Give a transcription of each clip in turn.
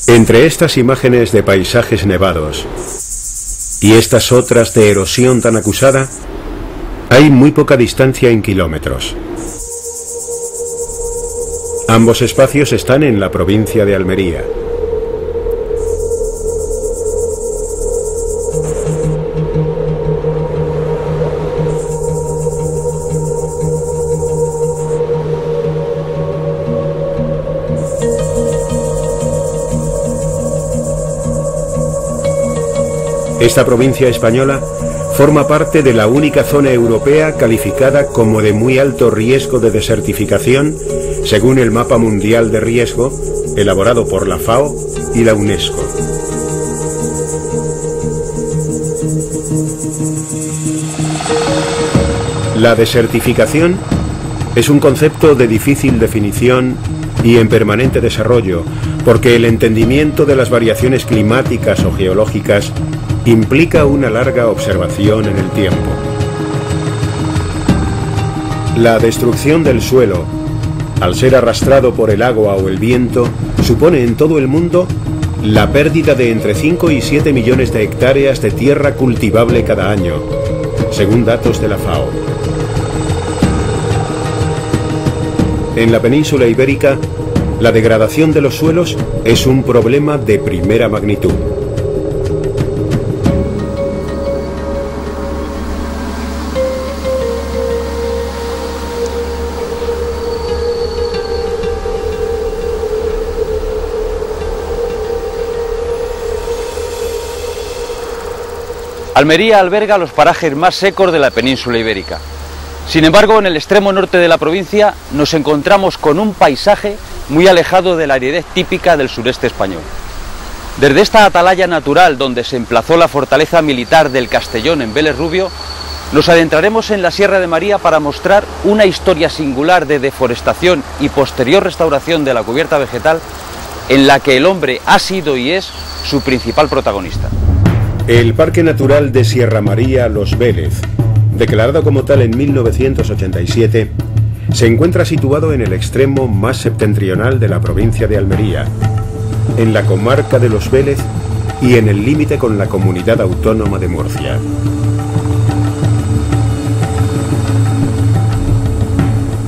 Entre estas imágenes de paisajes nevados y estas otras de erosión tan acusada, hay muy poca distancia en kilómetros. Ambos espacios están en la provincia de Almería. Esta provincia española forma parte de la única zona europea calificada como de muy alto riesgo de desertificación, según el Mapa Mundial de Riesgo, elaborado por la FAO y la UNESCO. La desertificación es un concepto de difícil definición y en permanente desarrollo, porque el entendimiento de las variaciones climáticas o geológicas implica una larga observación en el tiempo. La destrucción del suelo, al ser arrastrado por el agua o el viento, supone en todo el mundo la pérdida de entre 5 y 7 millones de hectáreas de tierra cultivable cada año, según datos de la FAO. En la península ibérica, la degradación de los suelos es un problema de primera magnitud. Almería alberga los parajes más secos de la península ibérica. Sin embargo, en el extremo norte de la provincia nos encontramos con un paisaje muy alejado de la aridez típica del sureste español. Desde esta atalaya natural donde se emplazó la fortaleza militar del Castellón en Vélez Rubio, nos adentraremos en la Sierra de María para mostrar una historia singular de deforestación y posterior restauración de la cubierta vegetal en la que el hombre ha sido y es su principal protagonista. El Parque Natural de Sierra María Los Vélez, declarado como tal en 1987, se encuentra situado en el extremo más septentrional de la provincia de Almería, en la comarca de Los Vélez y en el límite con la comunidad autónoma de Murcia.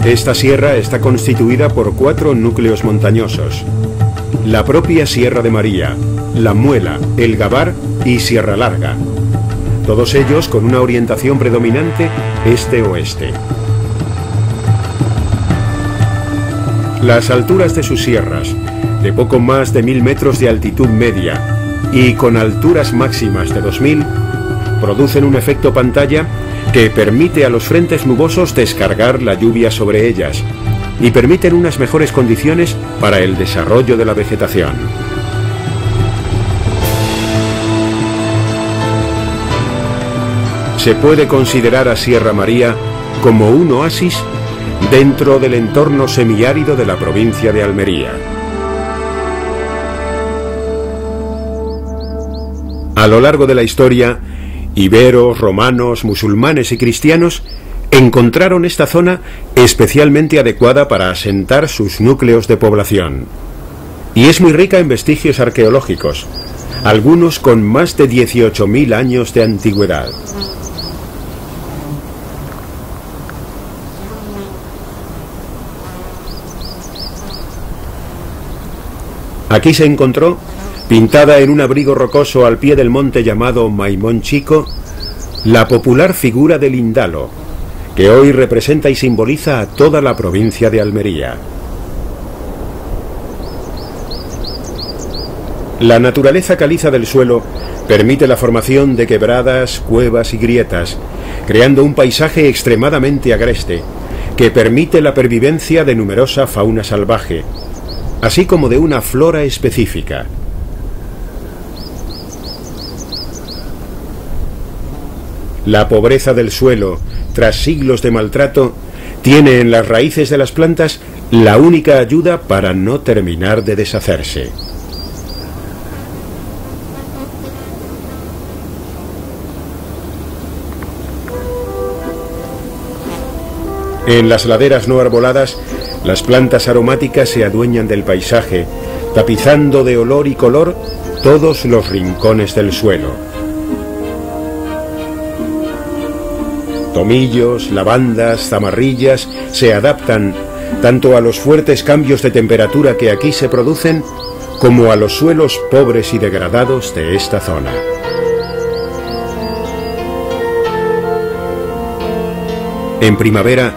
Esta sierra está constituida por 4 núcleos montañosos: la propia Sierra de María, La Muela, El Gabar y Sierra Larga, todos ellos con una orientación predominante este-oeste. Las alturas de sus sierras, de poco más de 1000 metros de altitud media y con alturas máximas de 2000, producen un efecto pantalla que permite a los frentes nubosos descargar la lluvia sobre ellas y permiten unas mejores condiciones para el desarrollo de la vegetación. Se puede considerar a Sierra María como un oasis dentro del entorno semiárido de la provincia de Almería. A lo largo de la historia, iberos, romanos, musulmanes y cristianos encontraron esta zona especialmente adecuada para asentar sus núcleos de población. Y es muy rica en vestigios arqueológicos, algunos con más de 18.000 años de antigüedad. Aquí se encontró, pintada en un abrigo rocoso al pie del monte llamado Maimón Chico, la popular figura del Indalo, que hoy representa y simboliza a toda la provincia de Almería. La naturaleza caliza del suelo permite la formación de quebradas, cuevas y grietas, creando un paisaje extremadamente agreste, que permite la pervivencia de numerosa fauna salvaje, así como de una flora específica. La pobreza del suelo, tras siglos de maltrato, tiene en las raíces de las plantas la única ayuda para no terminar de deshacerse. En las laderas no arboladas, las plantas aromáticas se adueñan del paisaje, tapizando de olor y color todos los rincones del suelo. Tomillos, lavandas, zamarrillas se adaptan tanto a los fuertes cambios de temperatura que aquí se producen como a los suelos pobres y degradados de esta zona. En primavera,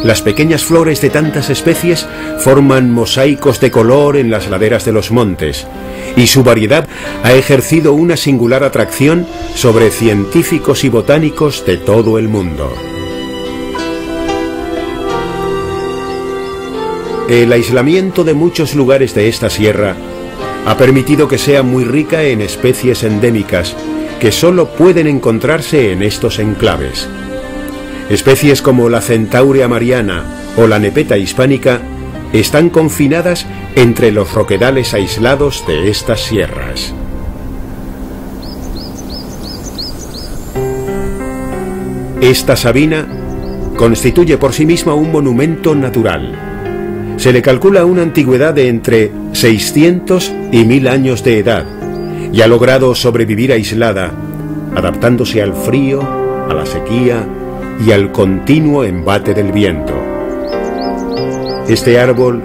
las pequeñas flores de tantas especies forman mosaicos de color en las laderas de los montes, y su variedad ha ejercido una singular atracción sobre científicos y botánicos de todo el mundo. El aislamiento de muchos lugares de esta sierra ha permitido que sea muy rica en especies endémicas que solo pueden encontrarse en estos enclaves. Especies como la centaurea mariana o la nepeta hispánica están confinadas entre los roquedales aislados de estas sierras. Esta sabina constituye por sí misma un monumento natural. Se le calcula una antigüedad de entre 600 y 1000 años de edad y ha logrado sobrevivir aislada, adaptándose al frío, a la sequía y al continuo embate del viento. Este árbol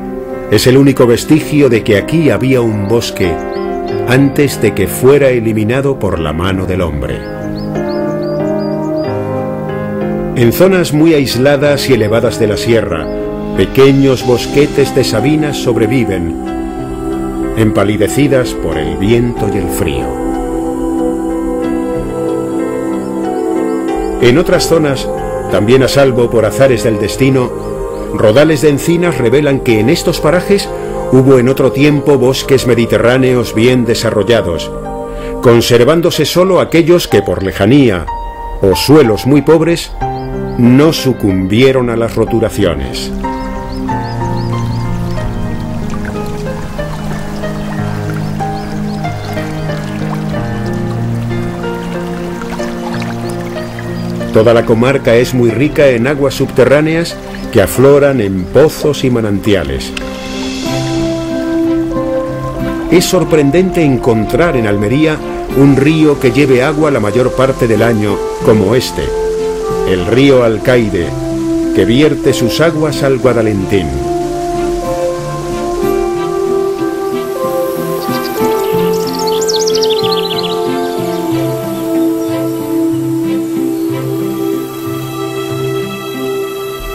es el único vestigio de que aquí había un bosque antes de que fuera eliminado por la mano del hombre. En zonas muy aisladas y elevadas de la sierra, pequeños bosquetes de sabinas sobreviven, empalidecidas por el viento y el frío. En otras zonas, también a salvo por azares del destino, rodales de encinas revelan que en estos parajes hubo en otro tiempo bosques mediterráneos bien desarrollados, conservándose solo aquellos que por lejanía o suelos muy pobres no sucumbieron a las roturaciones. Toda la comarca es muy rica en aguas subterráneas que afloran en pozos y manantiales. Es sorprendente encontrar en Almería un río que lleve agua la mayor parte del año, como este, el río Alcaide, que vierte sus aguas al Guadalentín.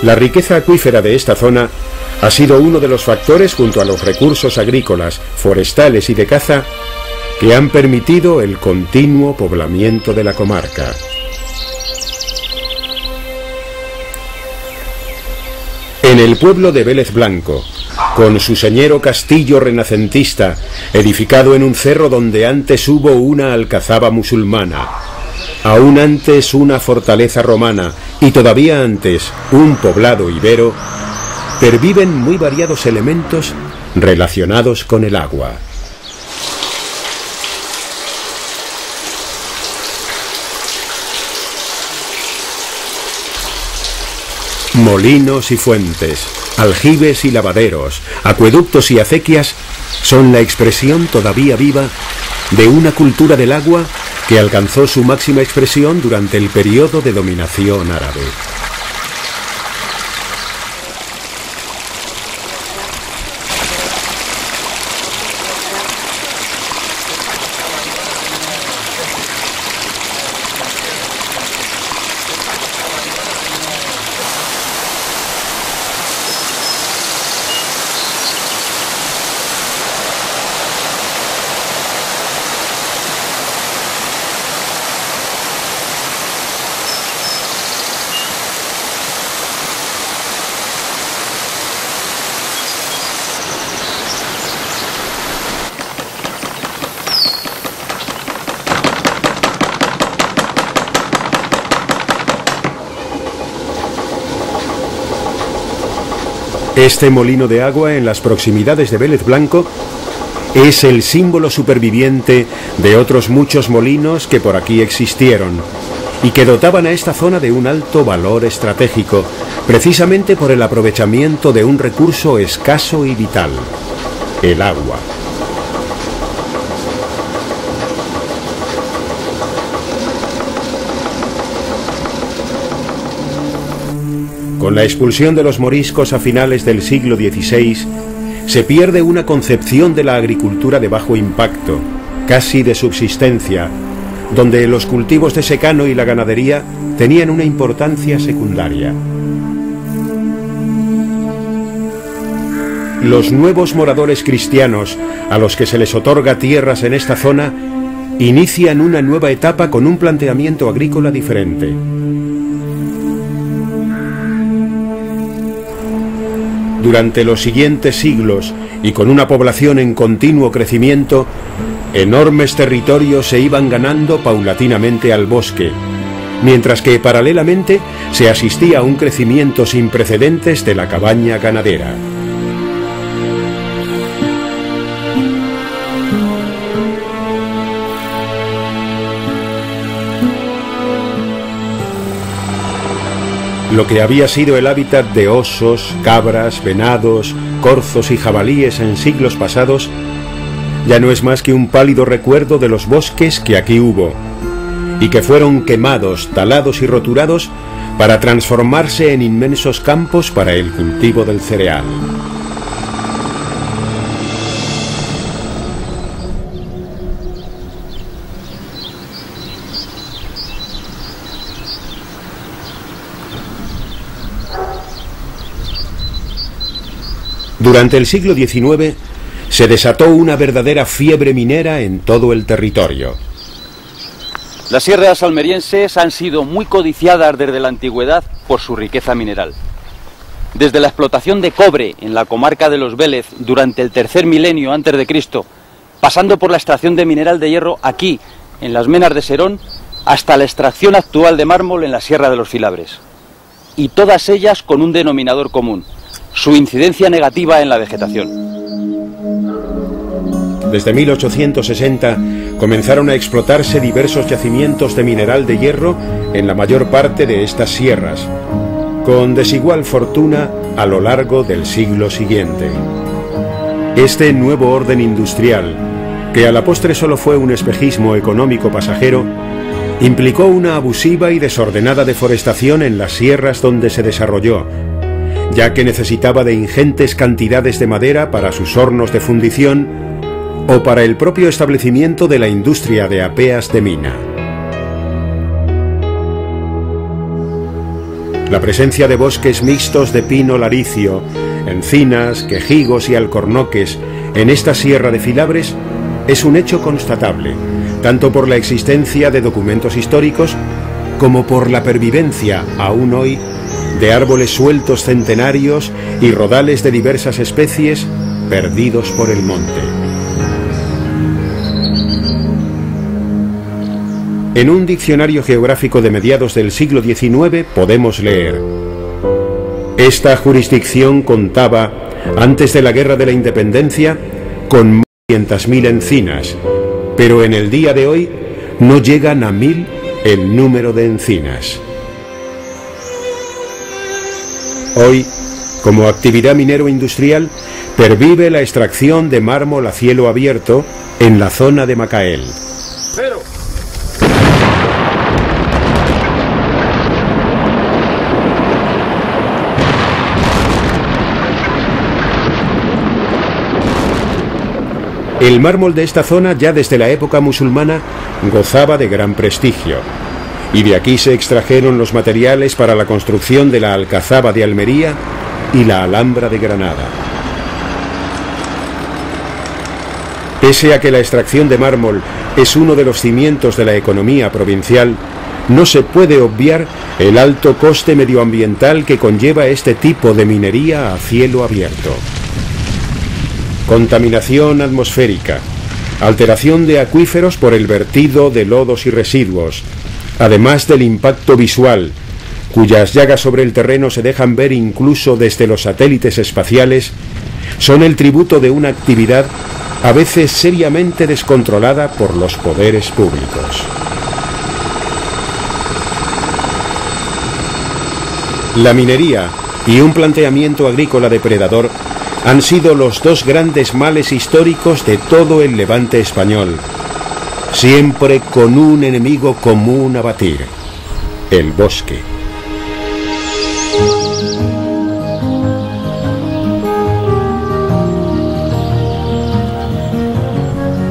La riqueza acuífera de esta zona ha sido uno de los factores, junto a los recursos agrícolas, forestales y de caza, que han permitido el continuo poblamiento de la comarca. En el pueblo de Vélez Blanco, con su señero castillo renacentista, edificado en un cerro donde antes hubo una alcazaba musulmana, aún antes una fortaleza romana y todavía antes un poblado ibero, perviven muy variados elementos relacionados con el agua. Molinos y fuentes, aljibes y lavaderos, acueductos y acequias son la expresión todavía viva de una cultura del agua que alcanzó su máxima expresión durante el periodo de dominación árabe. Este molino de agua en las proximidades de Vélez Blanco es el símbolo superviviente de otros muchos molinos que por aquí existieron y que dotaban a esta zona de un alto valor estratégico, precisamente por el aprovechamiento de un recurso escaso y vital, el agua. Con la expulsión de los moriscos a finales del siglo XVI, se pierde una concepción de la agricultura de bajo impacto, casi de subsistencia, donde los cultivos de secano y la ganadería tenían una importancia secundaria. Los nuevos moradores cristianos, a los que se les otorga tierras en esta zona, inician una nueva etapa con un planteamiento agrícola diferente. Durante los siguientes siglos, y con una población en continuo crecimiento, enormes territorios se iban ganando paulatinamente al bosque, mientras que paralelamente se asistía a un crecimiento sin precedentes de la cabaña ganadera. Lo que había sido el hábitat de osos, cabras, venados, corzos y jabalíes en siglos pasados, ya no es más que un pálido recuerdo de los bosques que aquí hubo, y que fueron quemados, talados y roturados para transformarse en inmensos campos para el cultivo del cereal. Durante el siglo XIX se desató una verdadera fiebre minera en todo el territorio. Las sierras almerienses han sido muy codiciadas desde la antigüedad por su riqueza mineral. Desde la explotación de cobre en la comarca de los Vélez durante el tercer milenio antes de Cristo, pasando por la extracción de mineral de hierro aquí, en las Menas de Serón, hasta la extracción actual de mármol en la Sierra de los Filabres. Y todas ellas con un denominador común: su incidencia negativa en la vegetación. Desde 1860 comenzaron a explotarse diversos yacimientos de mineral de hierro en la mayor parte de estas sierras, con desigual fortuna a lo largo del siglo siguiente. Este nuevo orden industrial, que a la postre solo fue un espejismo económico pasajero, implicó una abusiva y desordenada deforestación en las sierras donde se desarrolló, ya que necesitaba de ingentes cantidades de madera para sus hornos de fundición o para el propio establecimiento de la industria de apeas de mina. La presencia de bosques mixtos de pino laricio, encinas, quejigos y alcornoques en esta Sierra de Filabres es un hecho constatable, tanto por la existencia de documentos históricos como por la pervivencia, aún hoy, de árboles sueltos centenarios y rodales de diversas especies perdidos por el monte. En un diccionario geográfico de mediados del siglo XIX podemos leer: esta jurisdicción contaba, antes de la Guerra de la Independencia, con 500.000 encinas, pero en el día de hoy no llegan a 1000 el número de encinas. Hoy, como actividad minero-industrial, pervive la extracción de mármol a cielo abierto en la zona de Macael. El mármol de esta zona, ya desde la época musulmana, gozaba de gran prestigio, y de aquí se extrajeron los materiales para la construcción de la Alcazaba de Almería y la Alhambra de Granada. Pese a que la extracción de mármol es uno de los cimientos de la economía provincial, no se puede obviar el alto coste medioambiental que conlleva este tipo de minería a cielo abierto. Contaminación atmosférica, alteración de acuíferos por el vertido de lodos y residuos, además del impacto visual, cuyas llagas sobre el terreno se dejan ver incluso desde los satélites espaciales, son el tributo de una actividad a veces seriamente descontrolada por los poderes públicos. La minería y un planteamiento agrícola depredador han sido los dos grandes males históricos de todo el levante español, siempre con un enemigo común a batir: el bosque.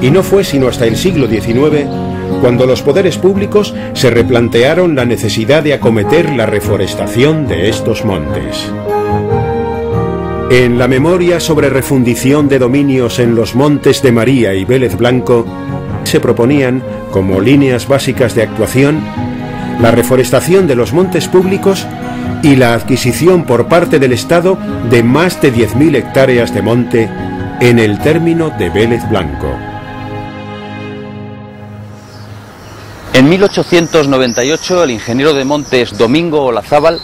Y no fue sino hasta el siglo XIX cuando los poderes públicos se replantearon la necesidad de acometer la reforestación de estos montes. En la memoria sobre refundición de dominios en los Montes de María y Vélez Blanco, se proponían, como líneas básicas de actuación, la reforestación de los montes públicos y la adquisición por parte del Estado de más de 10.000 hectáreas de monte en el término de Vélez Blanco. En 1898 el ingeniero de montes Domingo Olazábal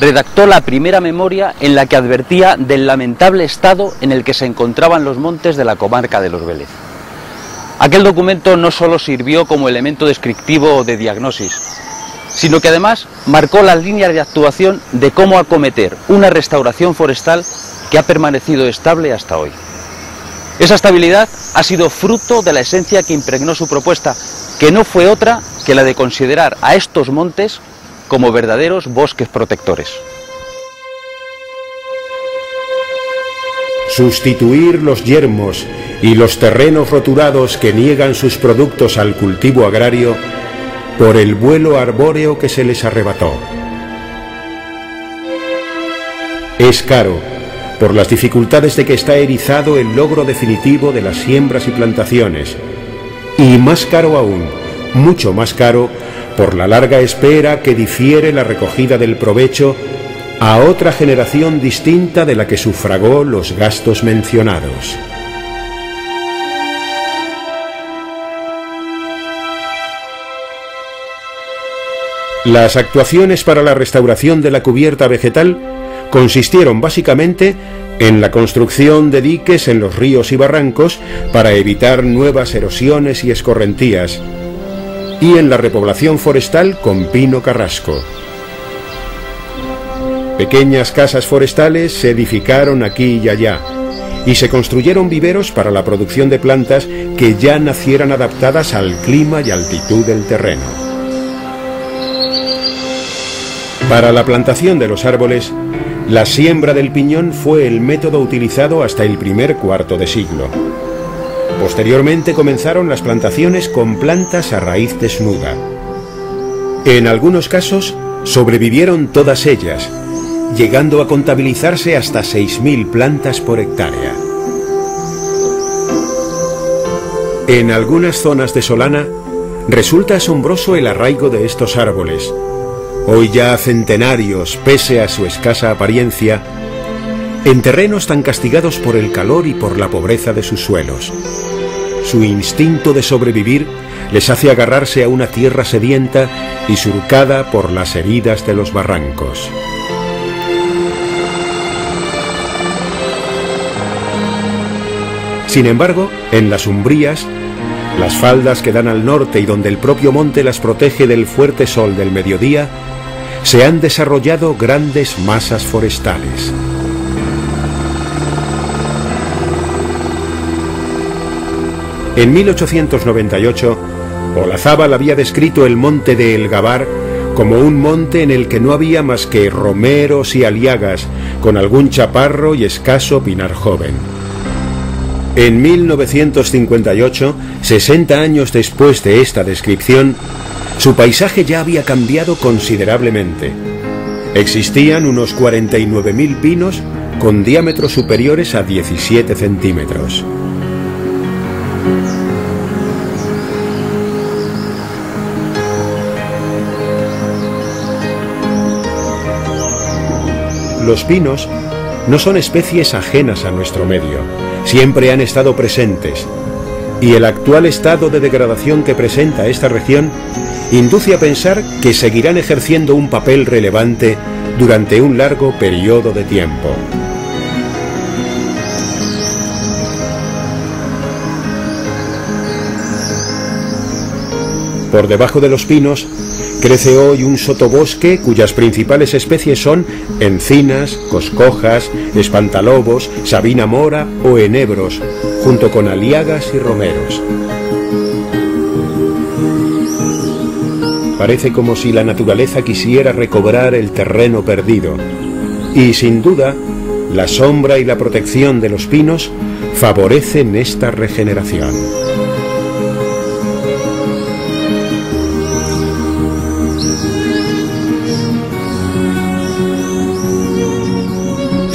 redactó la primera memoria en la que advertía del lamentable estado en el que se encontraban los montes de la comarca de Los Vélez. Aquel documento no solo sirvió como elemento descriptivo de diagnosis, sino que además marcó las líneas de actuación de cómo acometer una restauración forestal que ha permanecido estable hasta hoy. Esa estabilidad ha sido fruto de la esencia que impregnó su propuesta, que no fue otra que la de considerar a estos montes como verdaderos bosques protectores. Sustituir los yermos y los terrenos roturados que niegan sus productos al cultivo agrario por el vuelo arbóreo que se les arrebató. Es caro, por las dificultades de que está erizado el logro definitivo de las siembras y plantaciones, y más caro aún, mucho más caro, por la larga espera que difiere la recogida del provecho a otra generación distinta de la que sufragó los gastos mencionados. Las actuaciones para la restauración de la cubierta vegetal consistieron básicamente en la construcción de diques en los ríos y barrancos para evitar nuevas erosiones y escorrentías, y en la repoblación forestal con pino carrasco. Pequeñas casas forestales se edificaron aquí y allá, y se construyeron viveros para la producción de plantas que ya nacieran adaptadas al clima y altitud del terreno. Para la plantación de los árboles, la siembra del piñón fue el método utilizado hasta el primer cuarto de siglo. Posteriormente comenzaron las plantaciones con plantas a raíz desnuda. En algunos casos sobrevivieron todas ellas, llegando a contabilizarse hasta 6.000 plantas por hectárea. En algunas zonas de Solana resulta asombroso el arraigo de estos árboles, hoy ya centenarios pese a su escasa apariencia, en terrenos tan castigados por el calor y por la pobreza de sus suelos. Su instinto de sobrevivir les hace agarrarse a una tierra sedienta y surcada por las heridas de los barrancos. Sin embargo, en las umbrías, las faldas que dan al norte y donde el propio monte las protege del fuerte sol del mediodía, se han desarrollado grandes masas forestales. En 1898, Olazábal había descrito el monte de El Gabar como un monte en el que no había más que romeros y aliagas, con algún chaparro y escaso pinar joven. En 1958, 60 años después de esta descripción, su paisaje ya había cambiado considerablemente. Existían unos 49.000 pinos con diámetros superiores a 17 centímetros. Los pinos no son especies ajenas a nuestro medio, siempre han estado presentes, y el actual estado de degradación que presenta esta región induce a pensar que seguirán ejerciendo un papel relevante durante un largo periodo de tiempo. Por debajo de los pinos crece hoy un sotobosque cuyas principales especies son encinas, coscojas, espantalobos, sabina mora o enebros, junto con aliagas y romeros. Parece como si la naturaleza quisiera recobrar el terreno perdido, y sin duda, la sombra y la protección de los pinos favorecen esta regeneración.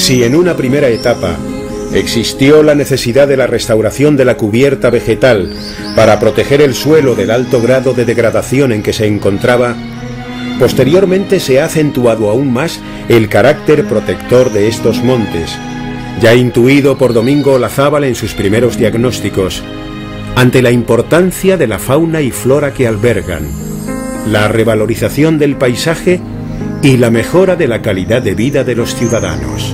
Si en una primera etapa existió la necesidad de la restauración de la cubierta vegetal para proteger el suelo del alto grado de degradación en que se encontraba, posteriormente se ha acentuado aún más el carácter protector de estos montes, ya intuido por Domingo Olazábal en sus primeros diagnósticos, ante la importancia de la fauna y flora que albergan, la revalorización del paisaje y la mejora de la calidad de vida de los ciudadanos.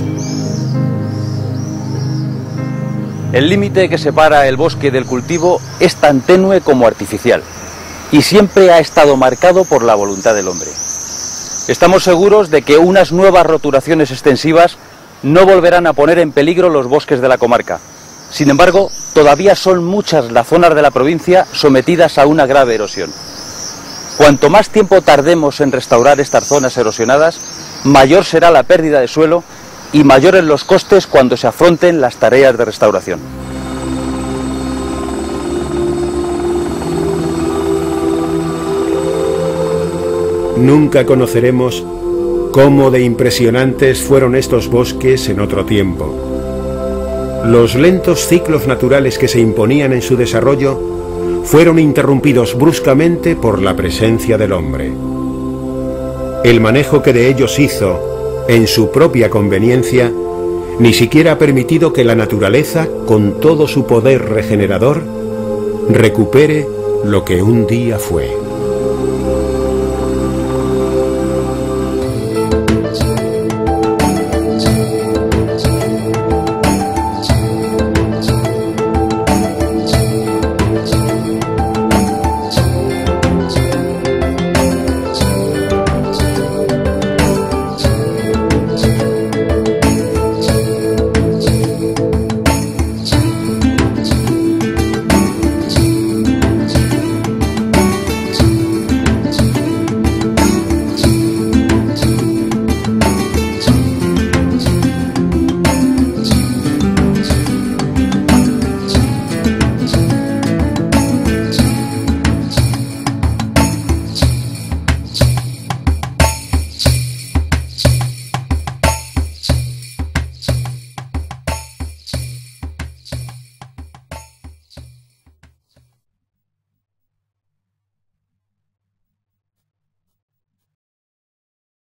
El límite que separa el bosque del cultivo es tan tenue como artificial y siempre ha estado marcado por la voluntad del hombre. Estamos seguros de que unas nuevas roturaciones extensivas no volverán a poner en peligro los bosques de la comarca. Sin embargo, todavía son muchas las zonas de la provincia sometidas a una grave erosión. Cuanto más tiempo tardemos en restaurar estas zonas erosionadas, mayor será la pérdida de suelo y mayores los costes cuando se afronten las tareas de restauración. Nunca conoceremos cómo de impresionantes fueron estos bosques en otro tiempo. Los lentos ciclos naturales que se imponían en su desarrollo fueron interrumpidos bruscamente por la presencia del hombre. El manejo que de ellos hizo en su propia conveniencia, ni siquiera ha permitido que la naturaleza, con todo su poder regenerador, recupere lo que un día fue.